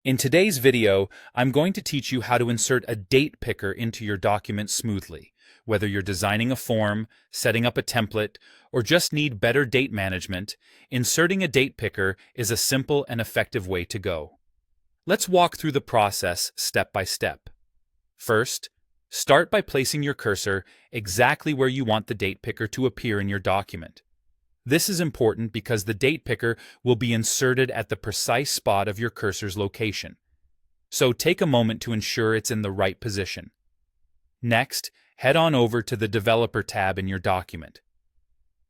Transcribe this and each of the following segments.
In today's video, I'm going to teach you how to insert a date picker into your document smoothly. Whether you're designing a form, setting up a template, or just need better date management, inserting a date picker is a simple and effective way to go. Let's walk through the process step by step. First, start by placing your cursor exactly where you want the date picker to appear in your document. This is important because the date picker will be inserted at the precise spot of your cursor's location. So take a moment to ensure it's in the right position. Next, head on over to the Developer tab in your document.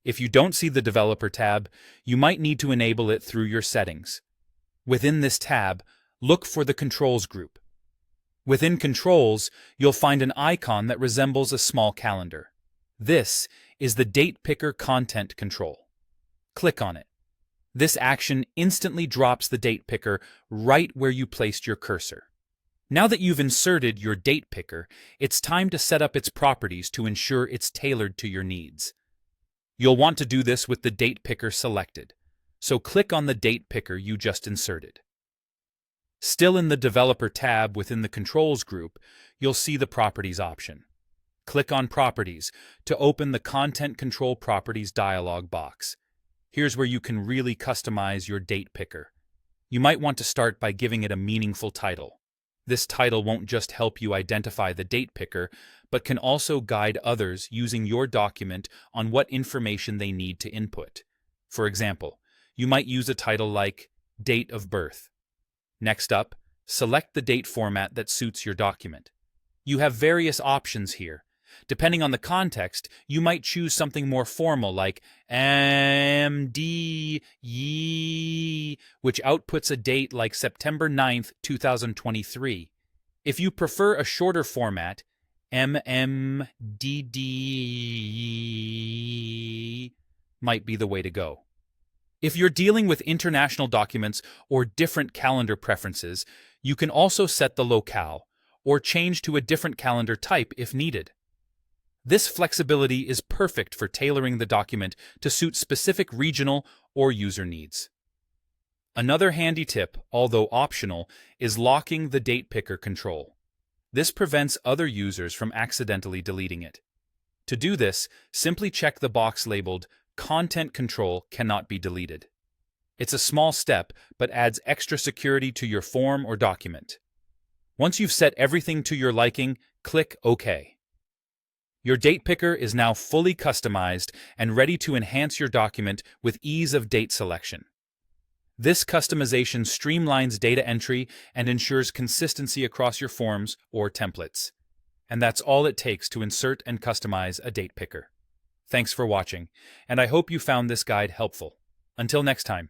If you don't see the Developer tab, you might need to enable it through your settings. Within this tab, look for the Controls group. Within Controls, you'll find an icon that resembles a small calendar. This is the Date Picker Content Control. Click on it. This action instantly drops the date picker right where you placed your cursor. Now that you've inserted your date picker, it's time to set up its properties to ensure it's tailored to your needs. You'll want to do this with the date picker selected, so click on the date picker you just inserted. Still in the Developer tab within the Controls group, you'll see the Properties option. Click on Properties to open the Content Control Properties dialog box. Here's where you can really customize your date picker. You might want to start by giving it a meaningful title. This title won't just help you identify the date picker, but can also guide others using your document on what information they need to input. For example, you might use a title like Date of Birth. Next up, select the date format that suits your document. You have various options here. Depending on the context, you might choose something more formal like MD, which outputs a date like September 9th, 2023. If you prefer a shorter format, MMDD might be the way to go. If you're dealing with international documents or different calendar preferences, you can also set the locale or change to a different calendar type if needed. This flexibility is perfect for tailoring the document to suit specific regional or user needs. Another handy tip, although optional, is locking the date picker control. This prevents other users from accidentally deleting it. To do this, simply check the box labeled Content Control Cannot Be Deleted. It's a small step, but adds extra security to your form or document. Once you've set everything to your liking, click OK. Your date picker is now fully customized and ready to enhance your document with ease of date selection. This customization streamlines data entry and ensures consistency across your forms or templates. And that's all it takes to insert and customize a date picker. Thanks for watching, and I hope you found this guide helpful. Until next time.